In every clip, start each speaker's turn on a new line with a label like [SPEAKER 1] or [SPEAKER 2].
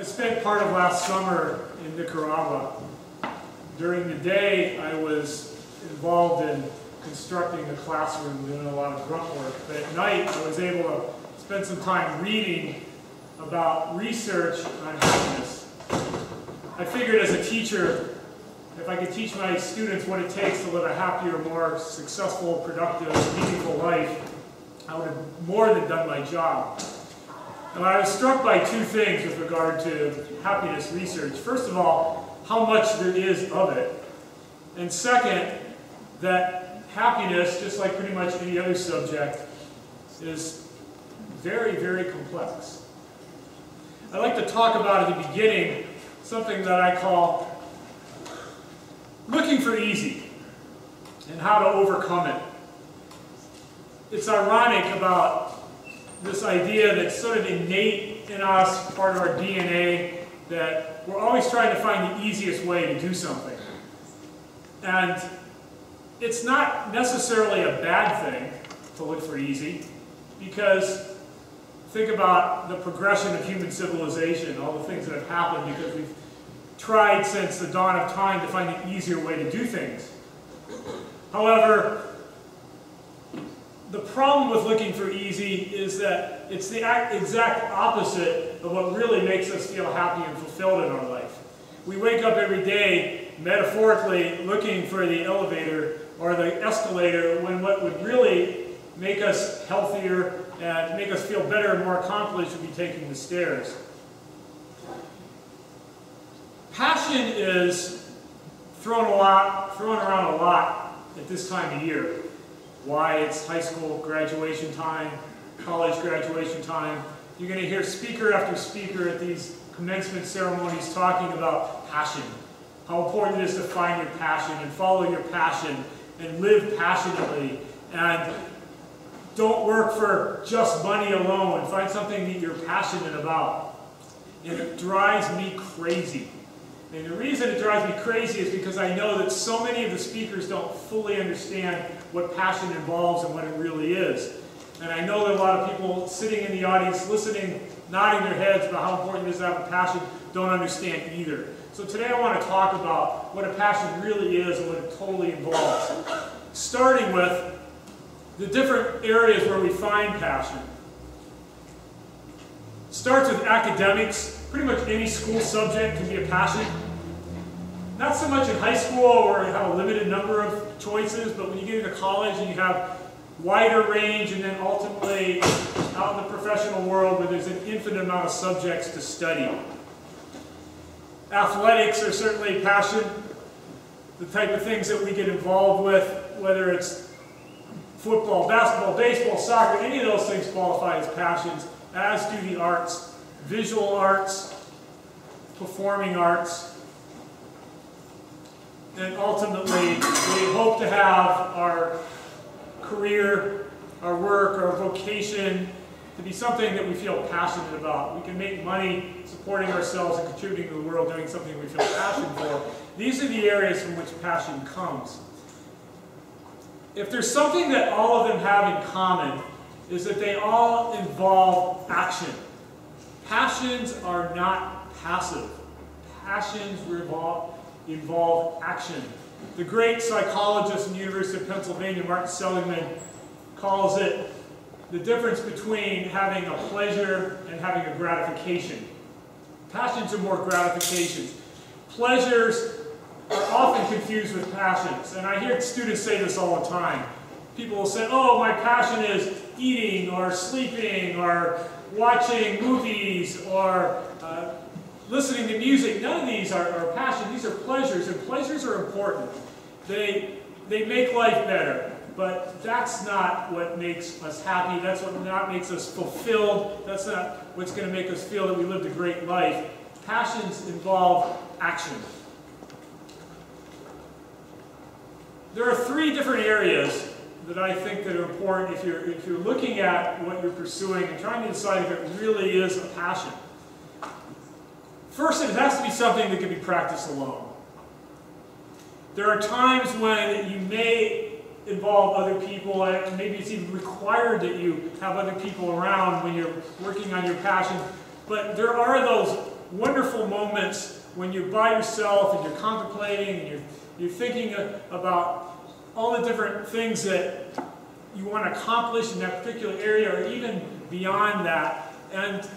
[SPEAKER 1] spent part of last summer in Nicaragua. During the day, I was involved in constructing a classroom, doing a lot of grunt work. But at night, I was able to spend some time reading about research on happiness. I figured as a teacher, if I could teach my students what it takes to live a happier, more successful, productive, meaningful life, I would have more than done my job. And I was struck by two things with regard to happiness research. First of all, how much there is of it. And second, that happiness, just like pretty much any other subject, is very, very complex. I'd like to talk about at the beginning something that I call looking for easy and how to overcome it. It's ironic about this idea that's sort of innate in us, part of our DNA, that we're always trying to find the easiest way to do something. And it's not necessarily a bad thing to look for easy, because think about the progression of human civilization, all the things that have happened because we've tried since the dawn of time to find an easier way to do things. However, the problem with looking for easy is that it's the exact opposite of what really makes us feel happy and fulfilled in our life. We wake up every day, metaphorically, looking for the elevator or the escalator, when what would really make us healthier and make us feel better and more accomplished would be taking the stairs. Passion is thrown around a lot at this time of year. Why? It's high school graduation time, college graduation time. You're going to hear speaker after speaker at these commencement ceremonies talking about passion. How important it is to find your passion and follow your passion and live passionately. And don't work for just money alone. Find something that you're passionate about. And it drives me crazy. And the reason it drives me crazy is because I know that so many of the speakers don't fully understand what passion involves and what it really is. And I know that a lot of people sitting in the audience, listening, nodding their heads about how important it is to have a passion, don't understand either. So today I want to talk about what a passion really is and what it totally involves. Starting with the different areas where we find passion. Starts with academics. Pretty much any school subject can be a passion. Not so much in high school where you have a limited number of choices, but when you get into college and you have wider range, and then ultimately out in the professional world where there's an infinite amount of subjects to study. Athletics are certainly a passion. The type of things that we get involved with, whether it's football, basketball, baseball, soccer, any of those things qualify as passions, as do the arts, visual arts, performing arts. And ultimately, we hope to have our career, our work, our vocation to be something that we feel passionate about. We can make money supporting ourselves and contributing to the world, doing something we feel passion for. These are the areas from which passion comes. If there's something that all of them have in common, is that they all involve action. Passions are not passive. Passions involve action. The great psychologist in the University of Pennsylvania, Martin Seligman, calls it the difference between having a pleasure and having a gratification. Passions are more gratifications. Pleasures are often confused with passions. And I hear students say this all the time. People will say, oh, my passion is eating or sleeping or watching movies or listening to music. None of these are passion. These are pleasures, and pleasures are important. They make life better, but that's not what makes us happy. That's what not makes us fulfilled. That's not what's going to make us feel that we lived a great life. Passions involve action. There are three different areas that I think that are important if you're looking at what you're pursuing and trying to decide if it really is a passion. First, it has to be something that can be practiced alone. There are times when you may involve other people, and maybe it's even required that you have other people around when you're working on your passion, but there are those wonderful moments when you're by yourself and you're contemplating and you're thinking about all the different things that you want to accomplish in that particular area or even beyond that. And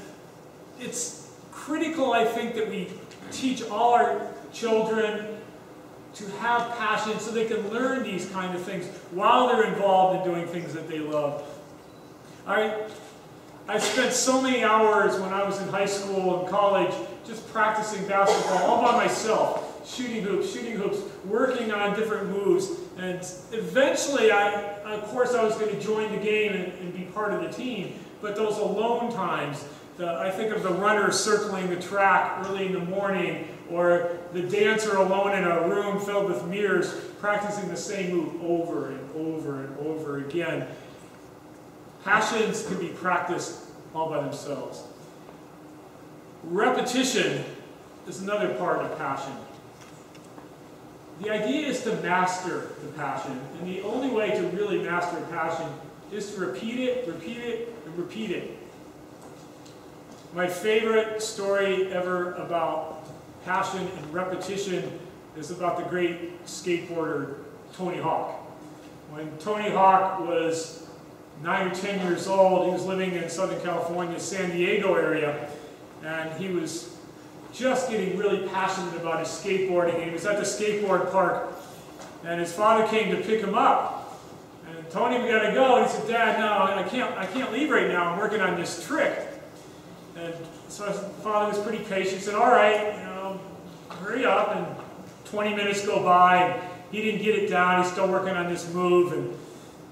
[SPEAKER 1] it's critical, I think, that we teach all our children to have passion so they can learn these kind of things while they're involved in doing things that they love. I spent so many hours when I was in high school and college just practicing basketball all by myself, shooting hoops, working on different moves. And eventually, of course, I was going to join the game and be part of the team. But those alone times, I think of the runner circling the track early in the morning, or the dancer alone in a room filled with mirrors, practicing the same move over and over and over again. Passions can be practiced all by themselves. Repetition is another part of passion. The idea is to master the passion, and the only way to really master a passion is to repeat it, and repeat it. My favorite story ever about passion and repetition is about the great skateboarder Tony Hawk. When Tony Hawk was 9 or 10 years old, he was living in Southern California, San Diego area, and he was just getting really passionate about his skateboarding. He was at the skateboard park, and his father came to pick him up. And Tony, we gotta go. And he said, Dad, no, I can't leave right now. I'm working on this trick. And so his father was pretty patient. He said, all right, hurry up. And 20 minutes go by, and he didn't get it down. He's still working on this move. And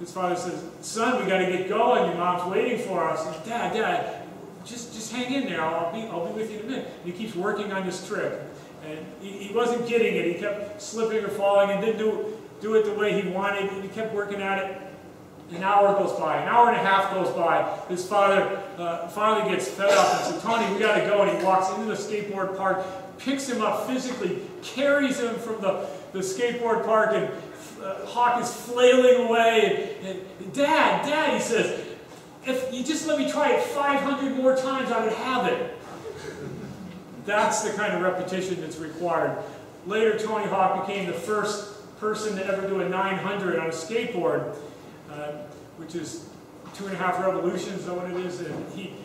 [SPEAKER 1] his father says, son, we got to get going. Your mom's waiting for us. And Dad, just hang in there. I'll be with you in a minute. And he keeps working on this trick. And he wasn't getting it. He kept slipping or falling and didn't do it the way he wanted. And he kept working at it. An hour goes by. An hour and a half goes by. His father finally gets fed up and says, Tony, we got to go. And he walks into the skateboard park, picks him up physically, carries him from the skateboard park, and Hawk is flailing away. And Dad, he says, if you just let me try it 500 more times, I would have it. That's the kind of repetition that's required. Later, Tony Hawk became the first person to ever do a 900 on a skateboard, which is 2.5 revolutions, is that what it is? And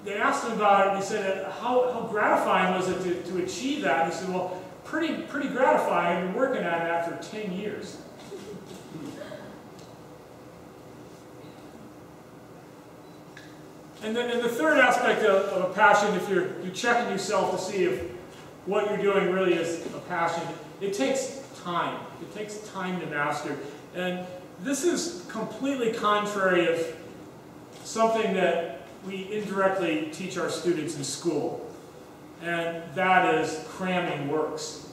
[SPEAKER 1] they asked him about it, and he said, how gratifying was it to achieve that? And he said, well, pretty gratifying. I've been working at it after 10 years. And then the third aspect of a passion, if you're checking yourself to see if what you're doing really is a passion, it takes time. It takes time to master. And this is completely contrary of something that we indirectly teach our students in school, and that is cramming works.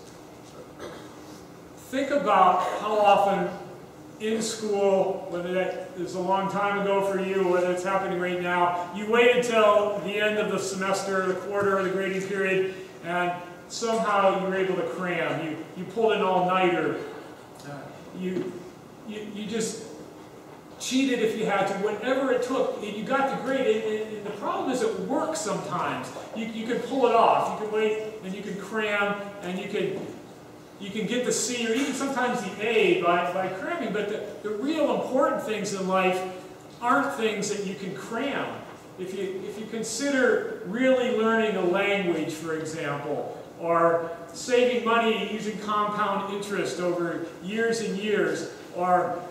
[SPEAKER 1] Think about how often in school, whether that is a long time ago for you, whether it's happening right now, you wait until the end of the semester, the quarter, or the grading period, and somehow you were able to cram. You pulled an all-nighter. You just cheated if you had to, whatever it took, you got the grade. And the problem is it works sometimes. You can pull it off. You can wait and you can cram and you can get the C or even sometimes the A by cramming. But the real important things in life aren't things that you can cram. If you consider really learning a language, for example, or saving money using compound interest over years and years, or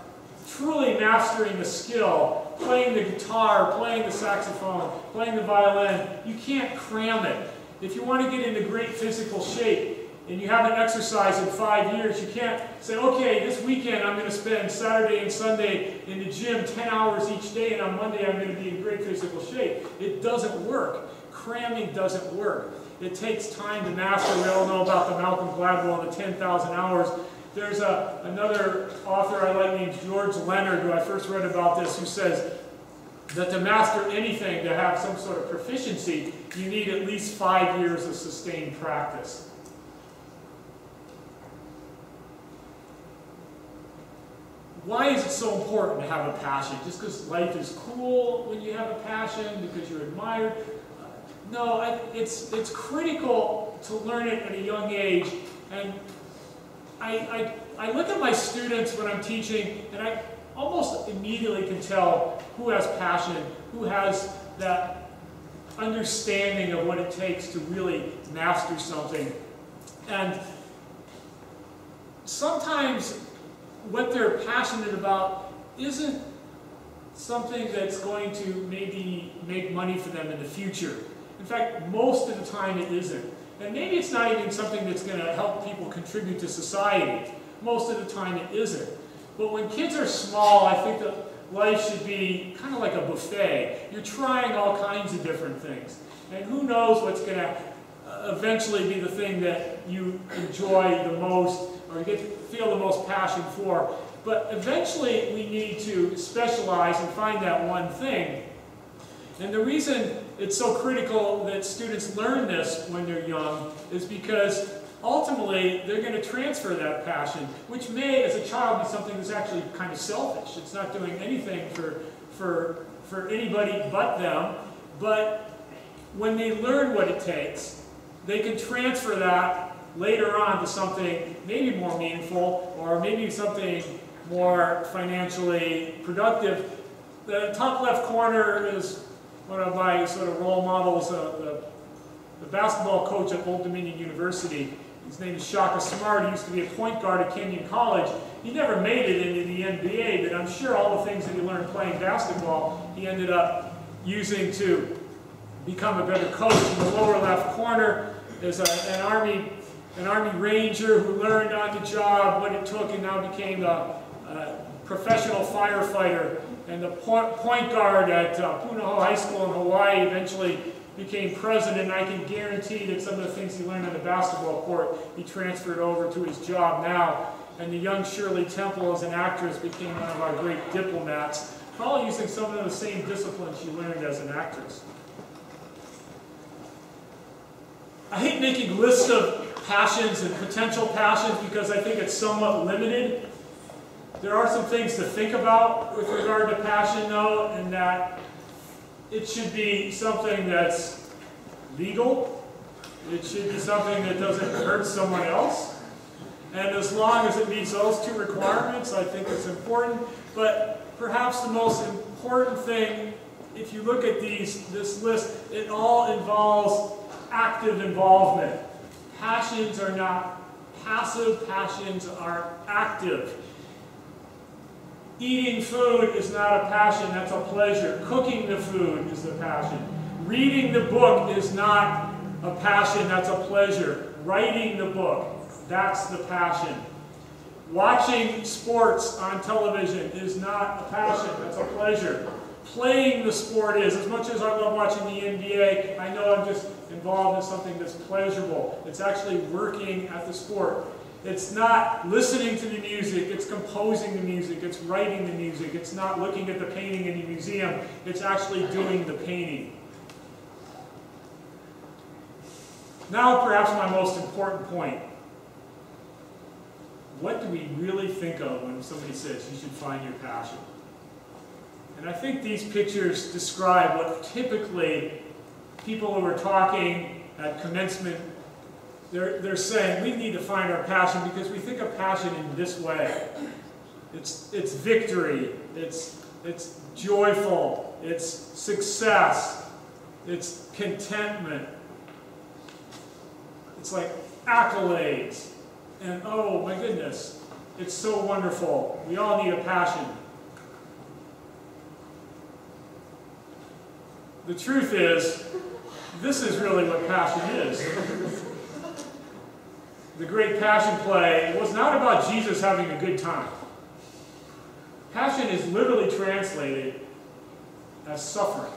[SPEAKER 1] truly mastering the skill, playing the guitar, playing the saxophone, playing the violin, you can't cram it. If you want to get into great physical shape and you haven't exercised in 5 years, you can't say, okay, this weekend I'm going to spend Saturday and Sunday in the gym 10 hours each day, and on Monday I'm going to be in great physical shape. It doesn't work. Cramming doesn't work. It takes time to master. We all know about the Malcolm Gladwell and the 10,000 hours. There's another author I like named George Leonard, who I first read about this, who says that to master anything, to have some sort of proficiency, you need at least 5 years of sustained practice. Why is it so important to have a passion? Just because life is cool when you have a passion, because you're admired? No, it's critical to learn it at a young age. And I look at my students when I'm teaching, and I almost immediately can tell who has passion, who has that understanding of what it takes to really master something. And sometimes what they're passionate about isn't something that's going to maybe make money for them in the future. In fact, most of the time it isn't. And maybe it's not even something that's going to help people contribute to society. Most of the time it isn't. But when kids are small, I think that life should be kind of like a buffet. You're trying all kinds of different things. And who knows what's going to eventually be the thing that you enjoy the most or feel the most passion for. But eventually we need to specialize and find that one thing. And the reason it's so critical that students learn this when they're young is because ultimately they're going to transfer that passion, which may, as a child, be something that's actually kind of selfish. It's not doing anything for anybody but them. But when they learn what it takes, they can transfer that later on to something maybe more meaningful or maybe something more financially productive. The top left corner is one of my sort of role models, the basketball coach at Old Dominion University. His name is Shaka Smart. He used to be a point guard at Kenyon College. He never made it into the NBA, but I'm sure all the things that he learned playing basketball, he ended up using to become a better coach. In the lower left corner is an Army Ranger who learned on the job what it took and now became a professional firefighter. And the point guard at Punahou High School in Hawaii eventually became president. And I can guarantee that some of the things he learned on the basketball court, he transferred over to his job now. And the young Shirley Temple, as an actress, became one of our great diplomats, probably using some of the same disciplines she learned as an actress. I hate making lists of passions and potential passions because I think it's somewhat limited. There are some things to think about with regard to passion, though, and that it should be something that's legal. It should be something that doesn't hurt someone else. And as long as it meets those two requirements, I think it's important. But perhaps the most important thing, if you look at this list, it all involves active involvement. Passions are not passive, passions are active. Eating food is not a passion, that's a pleasure. Cooking the food is the passion. Reading the book is not a passion, that's a pleasure. Writing the book, that's the passion. Watching sports on television is not a passion, that's a pleasure. Playing the sport is. As much as I love watching the NBA, I know I'm just involved in something that's pleasurable. It's actually working at the sport. It's not listening to the music, it's composing the music, it's writing the music, it's not looking at the painting in the museum, it's actually doing the painting. Now perhaps my most important point. What do we really think of when somebody says you should find your passion? And I think these pictures describe what typically people who are talking at commencement, they're saying we need to find our passion because we think of passion in this way. It's victory, it's joyful, it's success, it's contentment, it's like accolades, and oh my goodness, it's so wonderful. We all need a passion. The truth is, this is really what passion is. The great Passion play was not about Jesus having a good time. Passion is literally translated as suffering.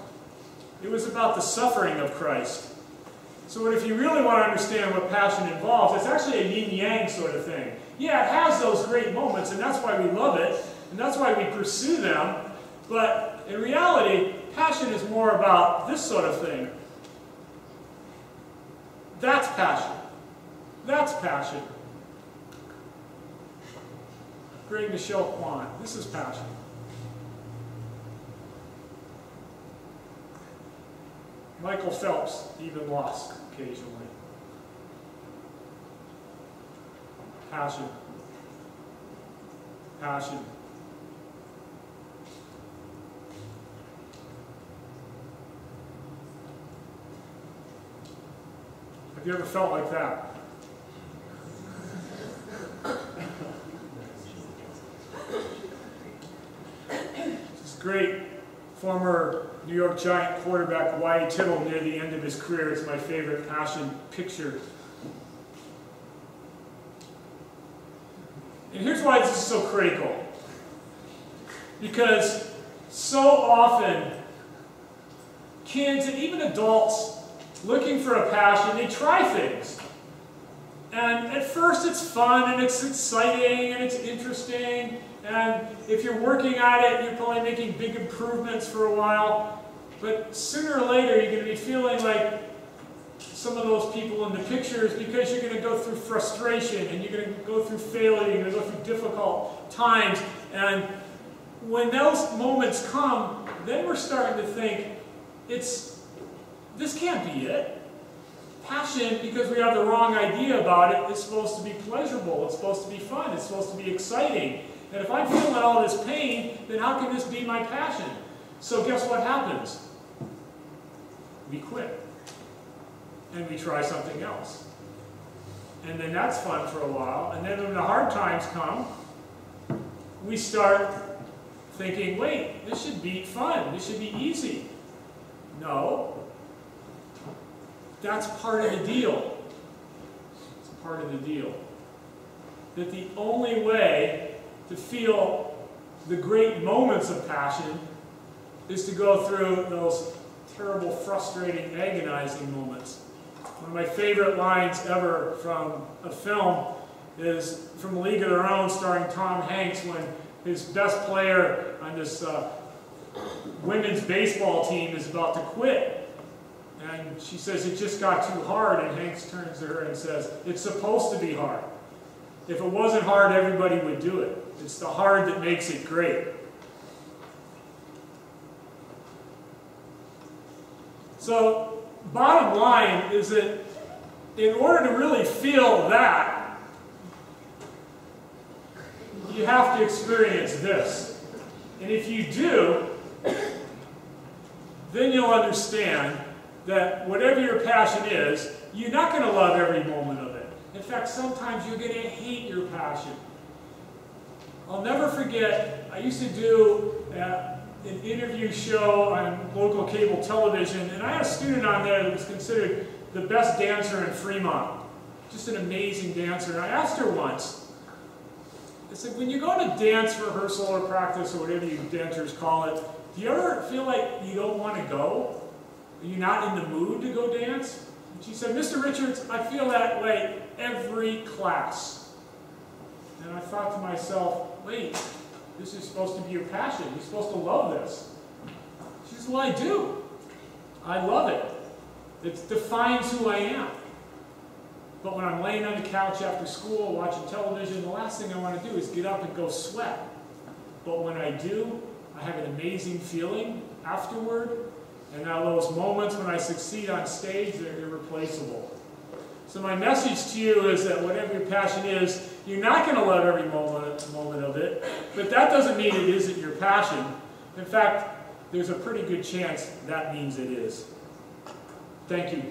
[SPEAKER 1] It was about the suffering of Christ. So if you really want to understand what passion involves, it's actually a yin-yang sort of thing. Yeah, it has those great moments, and that's why we love it, and that's why we pursue them, but in reality, passion is more about this sort of thing. That's passion. That's passion. Great Michelle Kwan. This is passion. Michael Phelps even lost occasionally. Passion. Passion. Have you ever felt like that? This great former New York Giant quarterback Wyatt Tittle near the end of his career is my favorite passion picture. And here's why this is so critical. Because so often, kids and even adults looking for a passion, they try things. And at first it's fun and it's exciting and it's interesting. And if you're working at it, you're probably making big improvements for a while. But sooner or later, you're going to be feeling like some of those people in the pictures, because you're going to go through frustration and you're going to go through failure, you're going to go through difficult times. And when those moments come, then we're starting to think, this can't be it. Passion, because we have the wrong idea about it, is supposed to be pleasurable, it's supposed to be fun, it's supposed to be exciting. And if I'm feeling all this pain, then how can this be my passion? So guess what happens? We quit. And we try something else. And then that's fun for a while. And then when the hard times come, we start thinking, wait, this should be fun. This should be easy. No. That's part of the deal. It's part of the deal. That the only way to feel the great moments of passion is to go through those terrible, frustrating, agonizing moments. One of my favorite lines ever from a film is from League of Their Own, starring Tom Hanks, when his best player on this women's baseball team is about to quit. And she says, it just got too hard, and Hanks turns to her and says, it's supposed to be hard. If it wasn't hard, everybody would do it. It's the hard that makes it great. So, bottom line is that in order to really feel that, you have to experience this. And if you do, then you'll understand that whatever your passion is, you're not going to love every moment of it. In fact, sometimes you're going to hate your passion. I'll never forget, I used to do an interview show on local cable television, and I had a student on there that was considered the best dancer in Fremont. Just an amazing dancer. And I asked her once, I said, when you go to dance rehearsal or practice or whatever you dancers call it, do you ever feel like you don't want to go? Are you not in the mood to go dance? And she said, Mr. Richards, I feel that way every class. And I thought to myself, wait, this is supposed to be your passion. You're supposed to love this. She says, well, I do. I love it. It defines who I am. But when I'm laying on the couch after school, watching television, the last thing I want to do is get up and go sweat. But when I do, I have an amazing feeling afterward. And now those moments when I succeed on stage, they're irreplaceable. So my message to you is that whatever your passion is, you're not going to love every moment of it, but that doesn't mean it isn't your passion. In fact, there's a pretty good chance that means it is. Thank you.